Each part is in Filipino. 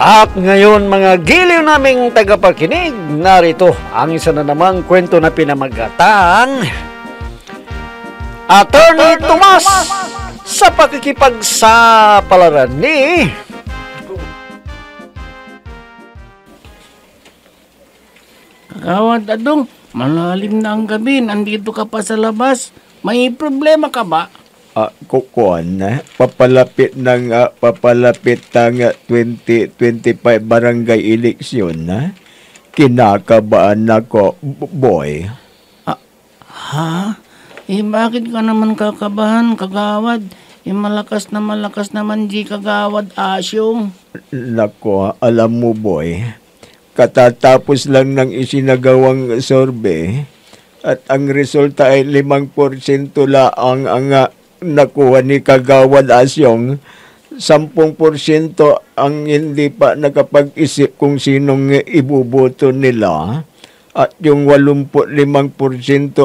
At ngayon mga giliw naming tagapakinig, narito ang isa na namang kwento na pinamagatang Attorney Tomas sa pakikipagsapalaran ni Kagawad Adong, malalim na ang gabi, nandito ka pa sa labas. May problema ka ba? Kukuan na. Papalapit ng 2025 barangay eleksyon na. Kinakabaan ako, boy. Ha? Bakit ka naman kakabahan, kagawad? Malakas naman di kagawad asyong. Nako, alam mo, boy. Katatapos lang ng isinagawang survey at ang resulta ay 5% laang ang nakuha ni Kagawad Asyong. 10% ang hindi pa nakapag-isip kung sinong ibuboto nila at yung 85%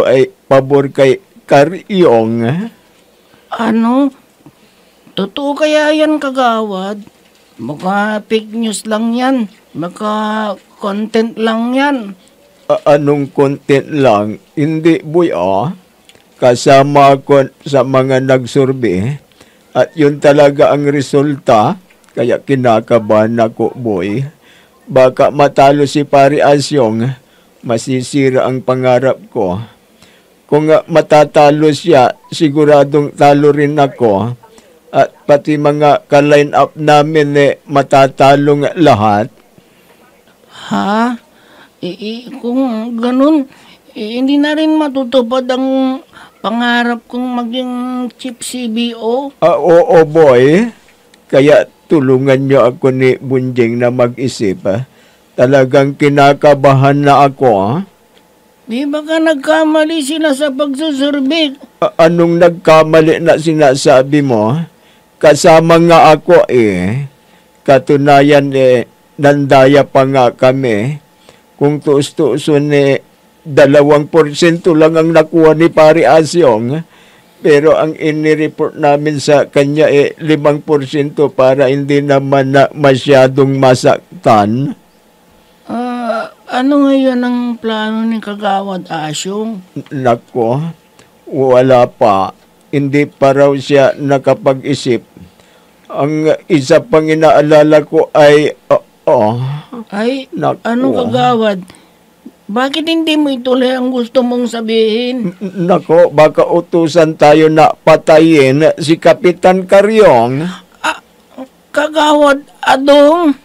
ay pabor kay Karyong. Ano? Totoo kaya yan, kagawad? Baka fake news lang yan. Baka content lang yan. Anong content lang? Hindi, boy, Kasama ako sa mga nagsurvey at yun talaga ang resulta, kaya kinakabahan ako, boy. Baka matalo si Pari Asyong, masisira ang pangarap ko. Kung matatalo siya, siguradong talo rin ako. At pati mga ka-line up namin matatalong lahat. Ha? Kung ganun, hindi na rin matutupad ang pangarap kong maging chief CBO? Oo, boy. Kaya tulungan niyo ako ni Bunjing na mag-isip. Talagang kinakabahan na ako. Di ba ka nagkamali sila sa pagsusurvey? Anong nagkamali na sinasabi mo? Kasama nga ako Katunayan nandaya pa nga kami. Kung tuos-tuoson 2% lang ang nakuha ni Pari Asyong. Pero ang inireport namin sa kanya 5% para hindi naman na masyadong masaktan. Ano ngayon ang plano ni Kagawad Asyong? Nako, wala pa. Hindi pa raw siya nakapag-isip. Ang isa pang inaalala ko ay... Ay, nako. ano kagawad? Bakit hindi mo ituloy ang gusto mong sabihin? Nako, baka utusan tayo na patayin si Kapitan Karyong. Kagawad Adong?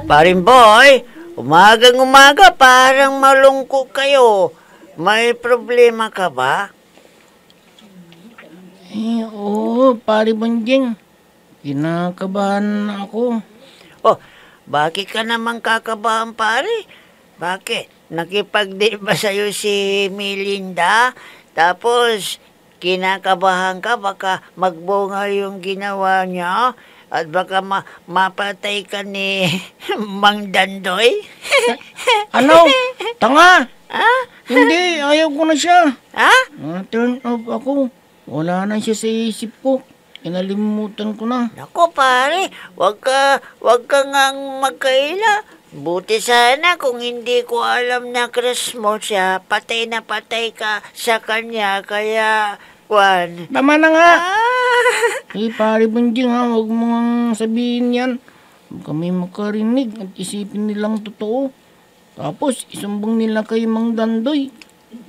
Paring boy, umagang-umaga parang malungkot kayo. May problema ka ba? Oo, pare Bunjing. Kinakabahan ako. Oh, bakit ka naman kakabahan, pare? Bakit? Nakipag-date ba sa'yo si Melinda? Tapos, kinakabahan ka baka magbunga yung ginawa niya? At baka mapatay ka ni Mang Dandoy? Ano? Tanga! Ha? Hindi, ayaw ko na siya. Ha? Turn off ako. Wala na siya sa isip ko. Inalimutan ko na. Naku pare, wag ka ngang magkaila. Buti sana kung hindi ko alam na crush mo siya, patay na patay ka sa kanya, kaya... Juan. Tama na nga. Pare Bunjing huwag mo nga sabihin yan. Kami makarinig at isipin nilang totoo. Tapos isumbong nila kay Mang Dandoy.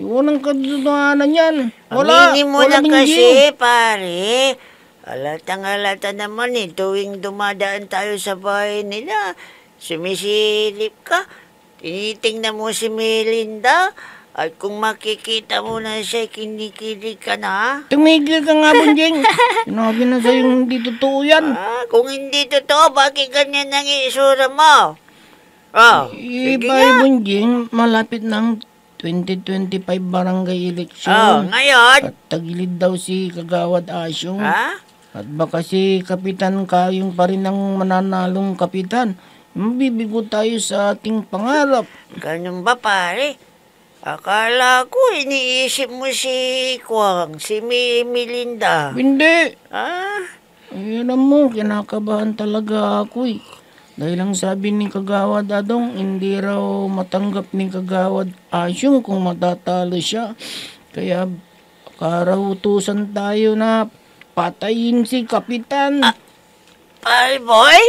Iwan ang katotohanan yan. Aminin mo na kasi, pare. Halatang-halata naman tuwing dumadaan tayo sa bahay nila. Sumisilip ka. Tinitingnan mo si Melinda. At kung makikita mo na siya, kinikilig ka na. Tumigil ka nga, Bunjing. Sinabi na sa'yo hindi totoo yan. Kung hindi totoo, bakit ganyan ang isura mo? Sige Pare Bunjing, malapit ng 2025 barangay Oh, eleksyon. ngayon? At tagilid daw si Kagawad Asyong. Ha? At baka si Kapitan Kayong pa rin ang mananalong kapitan. Mabibigo tayo sa ating pangarap. Ganun ba, pare? Akala ko iniisip mo si Kwang, si Melinda. Hindi! Ah? Ay, alam mo, kinakabahan talaga ako eh. Dahil ang sabi ni Kagawad Adong, hindi raw matanggap ni Kagawad Asyong kung matatalo siya. Kaya karautusan tayo na patayin si Kapitan. Pare boy?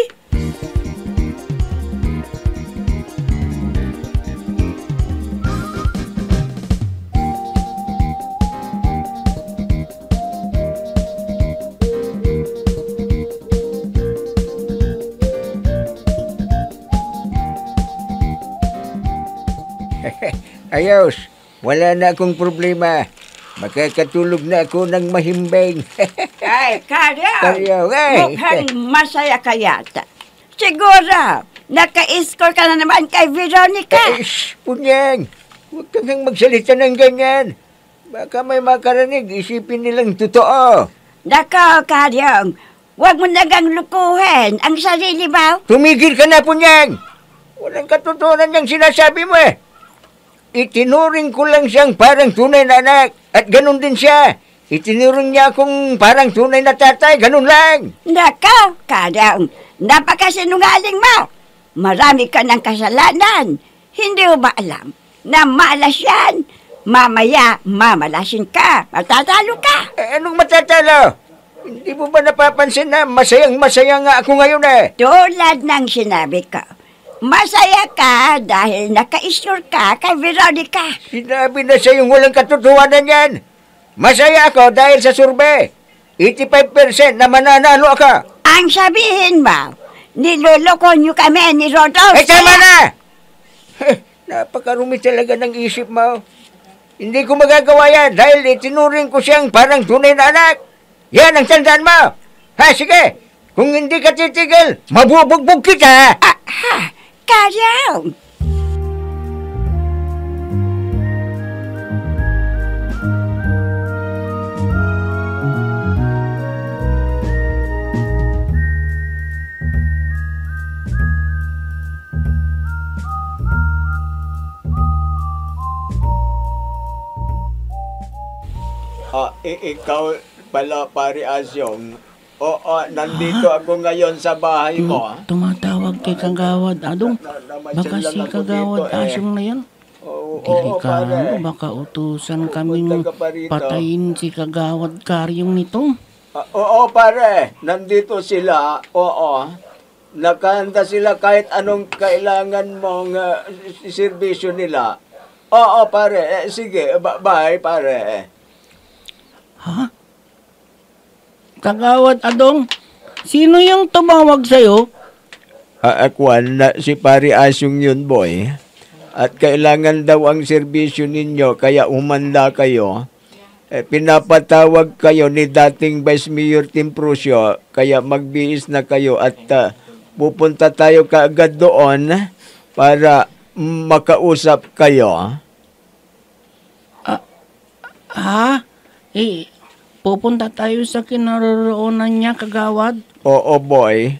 Ayos, wala na akong problema. Makakatulog na ako ng mahimbing. Ay, Karyo, Karyo, eh. mukhang masaya ka yata. Siguro, naka-score ka na naman kay Veronica. Punyang, huwag kang magsalita ng ganyan. Baka may makaranig, isipin nilang totoo. Nako, Karyo, huwag mo nagang lukuhin ang sarili mo. Tumigil ka na, Punyang! Walang katotohanan yung sinasabi mo eh. Itinuring ko lang siyang parang tunay na anak. At ganun din siya. Itinuring niya akong parang tunay na tatay. Ganun lang. Nako, Karyo, napakasinungaling mo. Marami ka ng kasalanan. Hindi mo ba alam na malas yan? Mamaya, mamalasin ka. Matatalo ka. Anong matatalo? Hindi mo ba napapansin na masayang-masaya nga ako ngayon eh? Tulad ng sinabi ko, masaya ka dahil naka-score ka kay Veronica. Sinabi na sa'yong walang katotohanan yan. Masaya ako dahil sa survey. 85% na mananalo ako. Ang sabihin mo, niloloko niyo kami ni Rodolfo. Eh, tama na! Napakarumi talaga ng isip mo. Hindi ko magagawa yan dahil itinuring ko siyang parang tunay na anak. Yan ang tandaan mo. Ha, sige. Kung hindi ka titigil, mabubugbog kita. Ha, Karyo. Ikaw pala, Pari Asyong. Oo, nandito ako ngayon sa bahay mo. Tumatawag kay Kagawad Adong. Baka si Kagawad Asyong na yan. Oo, Delikado, baka utusan kaming patayin si Kagawad Karyong nito. Oo, pare. Nandito sila. Oo. Nakahanda sila kahit anong kailangan mong serbisyo nila. Oo, pare. Sige, bye, pare. Ha? Kagawad Adong, sino yung tumawag sa'yo? Akwan na si Pari Asyong yun, boy. At kailangan daw ang serbisyo ninyo, kaya umanda kayo. Pinapatawag kayo ni dating Vice Mayor Tim Prusio, kaya magbihis na kayo at pupunta tayo kaagad doon para makausap kayo. Ha? Pupunta tayo sa kinaroroonan niya, Kagawad. Oo, boy.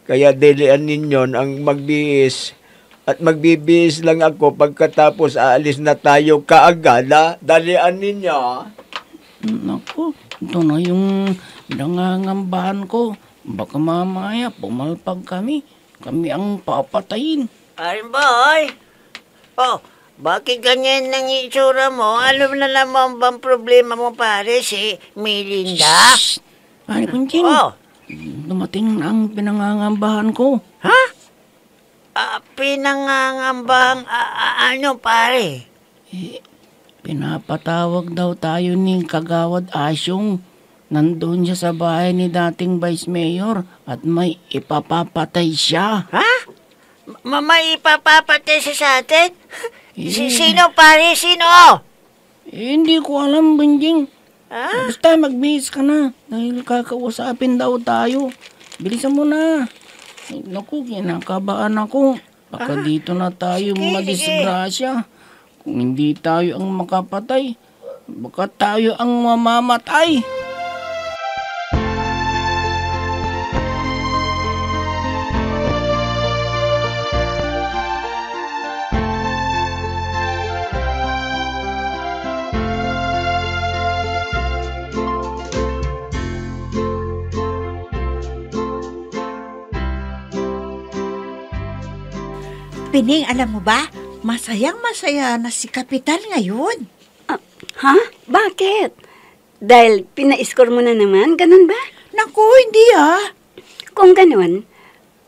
Kaya dilian ninyo ang magbihis. At magbibihis lang ako pagkatapos aalis na tayo kaagad, ha? Dalian ninyo. Naku, ito na yung nangangambahan ko. Baka mamaya pumalpag kami. Kami ang papatayin. Pare boy? Oh, bakit ganyan ang itsura mo? Alam na naman bang problema mo, pare, si Melinda? Pare Kunjing, Oh, dumating na ang pinangangambahan ko. ha? Pinangangambang, ano, pare? Pinapatawag daw tayo ni Kagawad Asyong. Nandun siya sa bahay ni dating Vice Mayor at may ipapapatay siya. Ha? May ipapapatay siya sa atin? Sino, pare? Sino? Hindi ko alam, Bunjing. Ha? Basta magbihis ka na dahil kakausapin daw tayo. Bilisan mo na. Ay, naku, kinakabahan ako. Baka dito na tayo Sige, madisgrasya. Kung hindi tayo ang makapatay, baka tayo ang mamamatay. Pining, alam mo ba? Masayang-masaya na si Kapitan ngayon. Ha? Bakit? Dahil pina-score mo na naman, ganun ba? Naku, hindi Kung ganun,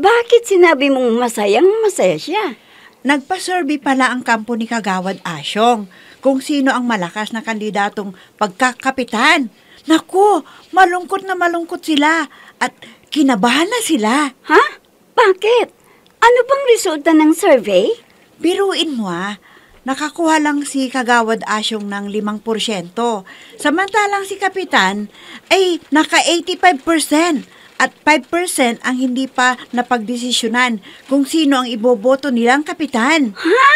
bakit sinabi mong masayang-masaya siya? Nagpa-survey pala ang kampo ni Kagawad Asyong kung sino ang malakas na kandidatong pagkakapitan. Naku, malungkot na malungkot sila at kinabahan na sila. Ha? Bakit? Ano bang resulta ng survey? Biruin mo nakakuha lang si Kagawad Asyong ng 5%. Samantalang si Kapitan ay naka 85% at 5% ang hindi pa napagdesisyonan kung sino ang iboboto nilang Kapitan. Ha?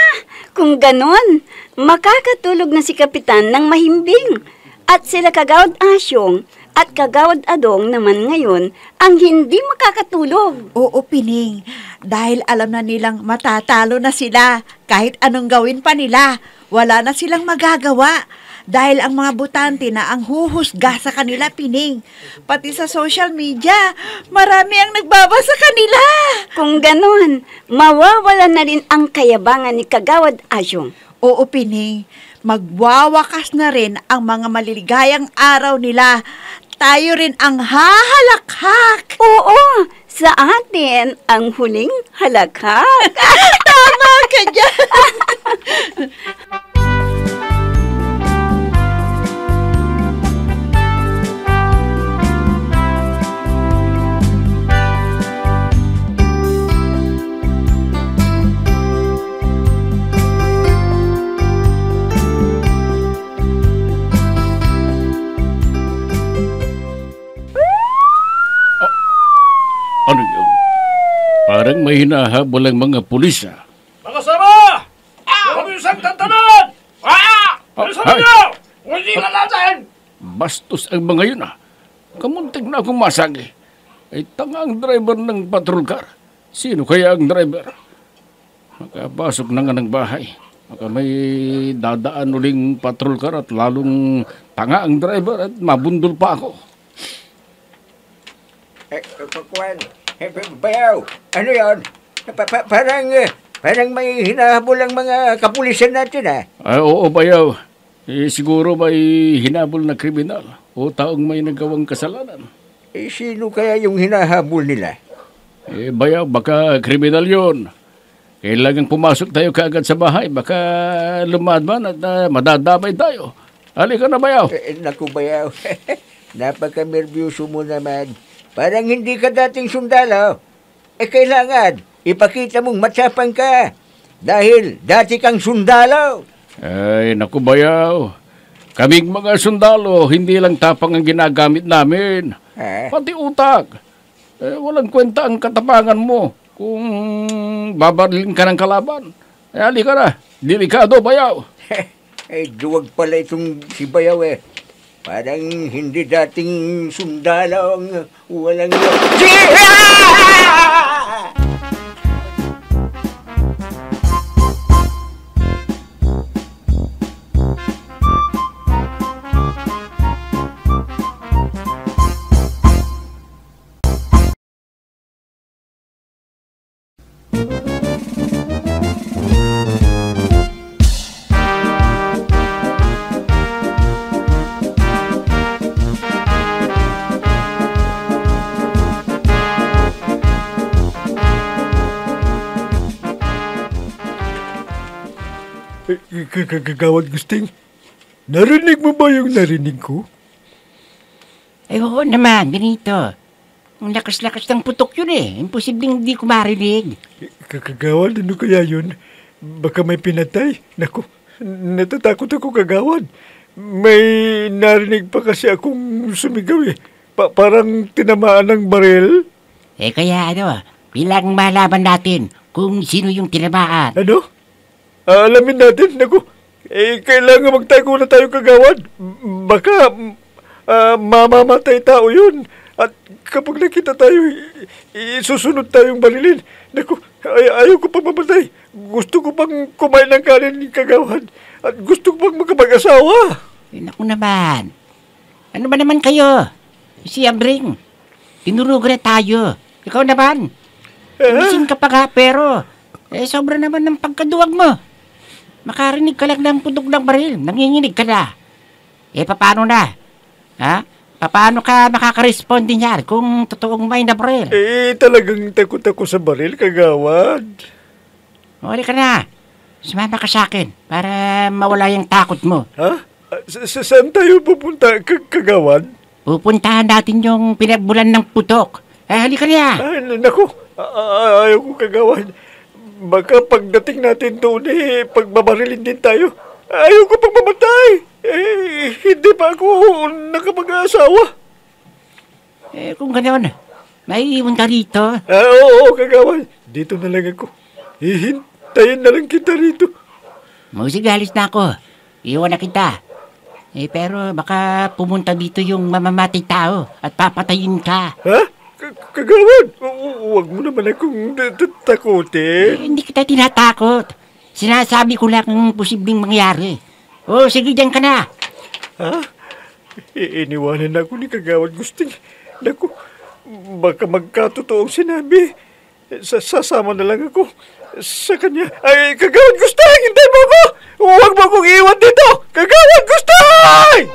Kung ganon, makakatulog na si Kapitan ng mahimbing. At sila Kagawad Asyong at Kagawad Adong naman ngayon ang hindi makakatulog. Oo, Pining. Dahil alam na nilang matatalo na sila. Kahit anong gawin pa nila, wala na silang magagawa. Dahil ang mga butante na ang huhusga sa kanila, Pining. Pati sa social media, marami ang nagbabasa sa kanila. Kung ganon, mawawala na rin ang kayabangan ni Kagawad Asyong. Oo, Pining. Magwawakas na rin ang mga maliligayang araw nila. Tayo rin ang hahalakhak. Oo, sa atin ang huling halakhak. Tama ka dyan. Ano yun? Parang may hinahabol ang mga pulis, Mga sama! Kami isang tantanan! Bilisan ay. niyo! Hindi na natin! Bastos ang mga yun, Kamuntik na akong masagi. Ay tanga ang driver ng patrol car. Sino kaya ang driver? Makapasok na nga ng bahay. Baka may dadaan uling patrol car at lalong tanga ang driver at mabundol pa ako. Kuwan, bayaw, ano yun? Parang may hinahabol ang mga kapulisan natin, Ay, oo, bayaw. Siguro may hinabol na kriminal o taong may nagawang kasalanan. Sino kaya yung hinahabol nila? Bayaw, baka kriminal yun. Kailangan pumasok tayo kaagad sa bahay. Baka lumadman at madadamay tayo. Halika na, bayaw. Naku, bayaw. Napaka-nervyoso mo naman. Parang hindi ka dating sundalo. Kailangan ipakita mong matsapang ka. Dahil dati kang sundalo. Ay, naku, bayaw. Kaming mga sundalo, hindi lang tapang ang ginagamit namin. Pati utak. Walang kwenta ang katapangan mo kung babarilin ka ng kalaban. Halika na. Delikado, bayaw. Duwag pala itong si bayaw Parang hindi dating sundalo ang walang... Kagawad Gusting, narinig mo ba yung narinig ko? Ay, oo naman, Benito. Ang lakas-lakas ng putok yun Imposibleng hindi ko marinig. Kagawad, ano kaya yun? Baka may pinatay. Naku, natatakot ako, Kagawad. May narinig pa kasi akong sumigaw parang tinamaan ng baril. Kaya bilang malaman natin kung sino yung tinamaan. Ano? Alamin natin. Naku, kailangan magtago na tayo, kagawad. Baka mamamatay tao yun. At kapag nakita tayo, isusunod tayong barilin. Naku, ayaw ko pang mamatay. Gusto ko pang kumain ng kanin ni kagawad. At gusto ko pang makapag-asawa. Naku naman. Ano ba naman kayo? Si Abring. Tinurog na tayo. Ikaw naman. Gising ka pa nga, pero sobra naman ng pagkaduwag mo. Makarinig ka lang ng putok ng baril. Nanginginig ka na. Paano na? Ha? Paano ka makaka-respond din yan kung totoong may na baril? Talagang takot ako sa baril, kagawad. Uli ka na. Sumama ka sa akin para mawala yung takot mo. Ha? Saan tayo pupunta, kagawad? Pupuntahan natin yung pinagbulan ng putok. Halika na. Naku, ayaw ko, kagawad. Baka pagdating natin doon, pagbabarilin din tayo. Ayaw ko pang mamatay. Hindi pa ako nakapag-asawa. Kung gano'n, maiiwan ka rito. Oo, kagawad. Dito na lang ako. Hihintayin na lang kita rito. Sige, alis na ako. Iwan na kita. Pero baka pumunta dito yung mamamatay tao at papatayin ka. Ha? Kagawad, huwag mo naman akong takutin. Hindi kita tinatakot. Sinasabi ko lang ang posibleng mangyari. Sige, dyan ka na. Ha? Iniwanan ako ni kagawad Gusting. Naku, baka magkatotoong sinabi. Sasama na lang ako sa kanya. Ay, kagawad Gusting, hintay mo ako! Huwag mo akong iwan dito! Kagawad Gusting!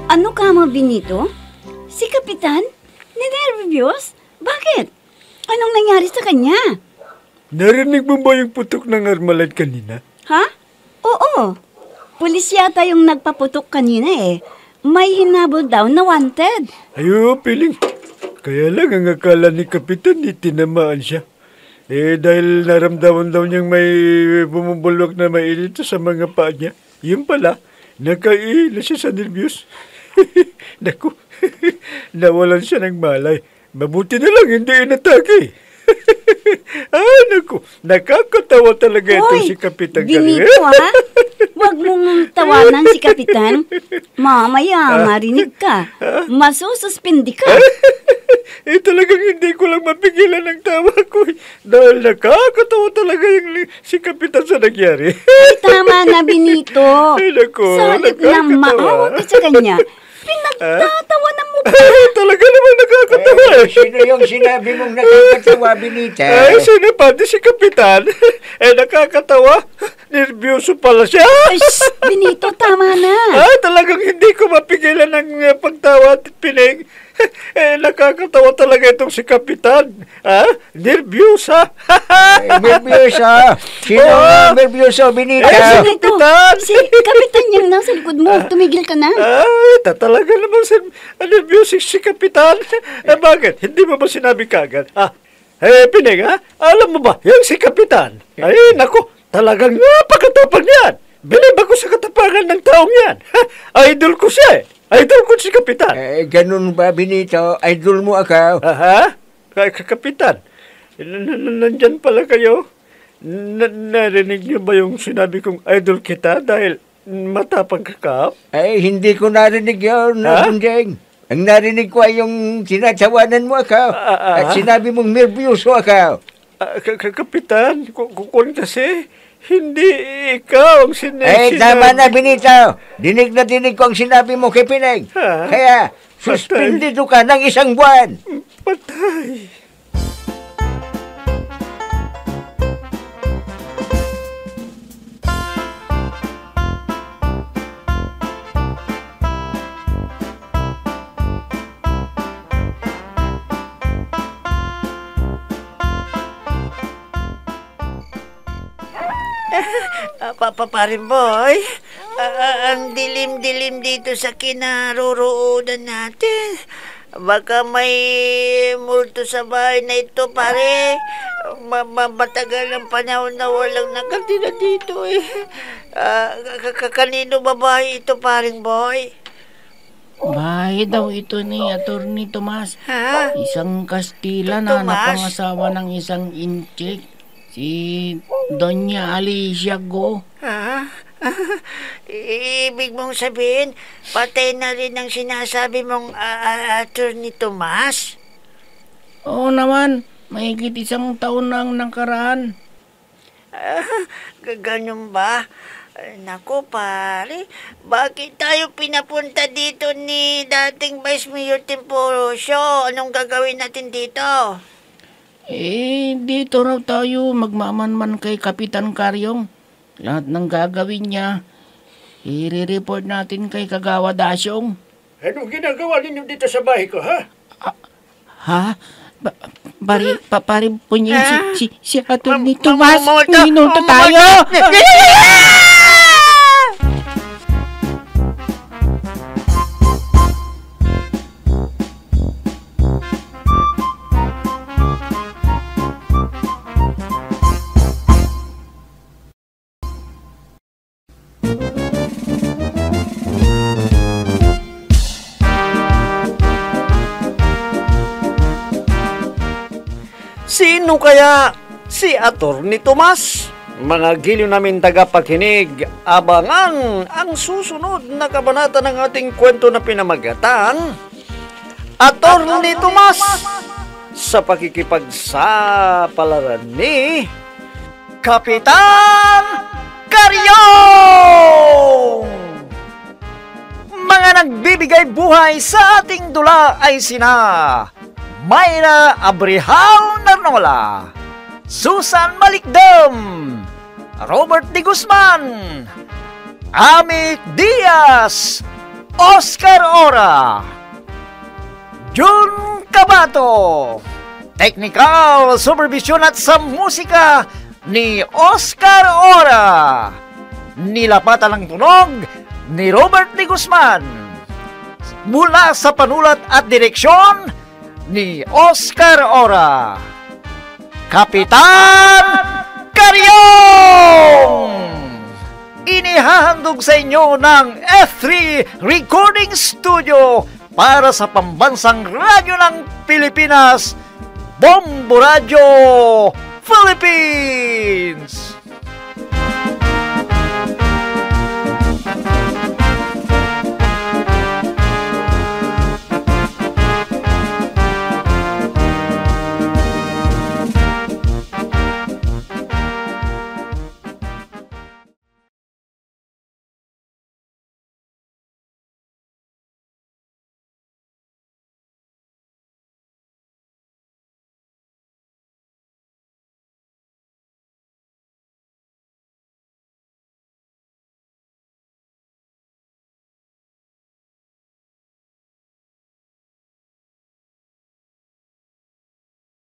Ano ka mo, Benito? Si Kapitan? Ninervyos? Bakit? Anong nangyari sa kanya? Narinig mo ba yung putok ng armalad kanina? Ha? Oo. Pulis yata yung nagpaputok kanina May hinabol daw na wanted. Ayo, piling. Kaya lang ang akala ni Kapitan tinamaan siya. Dahil naramdaman daw niyang may bumubulwak na mainit sa mga paa niya. Yun pala, nakaila siya sa nervyos. Naku, nawalan siya ng malay. Mabuti na lang hindi inatake. Naku, nakakatawa talaga ito si Kapitan Galing. Benito, ha? Huwag mong tawanan si Kapitan. Mamaya, marinig ka. Masususpindi ka. Talagang hindi ko lang mapigilan ng tawa ko. Dahil nakakatawa talaga yung si Kapitan sa nangyari. Tama na, Benito. Naku, Sa halip na maawa ka sa kanya, pinagtatawa na mo pa. Talaga naman nakakatawa. Sino yung sinabi mong nakakatawa, Benita? Sino pati si Kapitan? Nakakatawa. Nervyoso pala siya. Benito, tama na. Talagang hindi ko mapigilan ng pagtawa at piling. Nakakatawa talaga itong si Kapitan. Nervyosa. Nervyosa? Sino ang nervyoso, Benita? Si Benito, Kapitan. si Kapitan yung nasa likod mo. Tumigil ka na. Talaga naman nervyoso si Kapitan. Bakit? Hindi mo ba sinabi kagad? Pining, alam mo ba, yung si Kapitan, naku, talagang napakatapang yan. Bilib ako sa katapangan ng taong yan. Idol ko siya Idol ko si Kapitan. Ganun ba, Benito? Idol mo ako? Kapitan, nandyan pala kayo. Narinig niyo ba yung sinabi kong idol kita dahil matapang kakap? Hindi ko narinig yun, Bunjeng. Ang narinig ko ay yung sinatsawanan mo ako. At sinabi mong nervyoso ako. Kapitan, kung kasi, hindi ikaw ang sinabi. Tama na, Benito. Dinig na dinig ko ang sinabi mo kay Pineng. Kaya, suspindido ka ng 1 buwan. Patay. Paparin boy, ang dilim-dilim dito sa kinaroroonan natin. Baka may multo sa bahay na ito, pare. Matagal ng panahon na walang nakatira dito eh. Kanino ba bahay ito, paring boy? Bahay daw ito ni Atty. Tomas. Ha? Isang Kastila na Tomas? napangasawa ng isang inchik. Si Doña Alicia Go. Ha? Ibig mong sabihin, patay na rin ang sinasabi mong Atty. Tomas? Oo naman, mahigit 1 taon na ang nakaraan. Ganun ba? Naku, pare, bakit tayo pinapunta dito ni dating Vice Mayor Temporosio? Anong gagawin natin dito? Dito raw tayo magmamanman kay Kapitan Karyong. Lahat ng gagawin niya, i-report natin kay Kagawad Asyong. Anong ginagawa ninyo dito sa bahay ko, ha? Ha? Pare po niya si Atty. Tomas. Mamuto! Minuto tayo! Sino kaya si Atty. Tomas? Mga giliw namin tagapakinig, abangan ang susunod na kabanata ng ating kwento na pinamagatang Atty. Tomas sa pakikipagsapalaran ni Kapitan Karyong! Mga nagbibigay buhay sa ating dula ay sina Mayra Abrihal Narnola, Susan Malikdam, Robert D. Guzman, Amit Diaz, Oscar Ora, Jun Cabato, Technical Supervision at sa musika ni Oscar Ora, nilapatan ng tunog ni Robert D. Guzman, mula sa panulat at direksyon ni Oscar Ora, Kapitan Karyong! Inihahandog sa inyo ng F3 Recording Studio para sa pambansang radyo ng Pilipinas, Bombo Radio Philippines!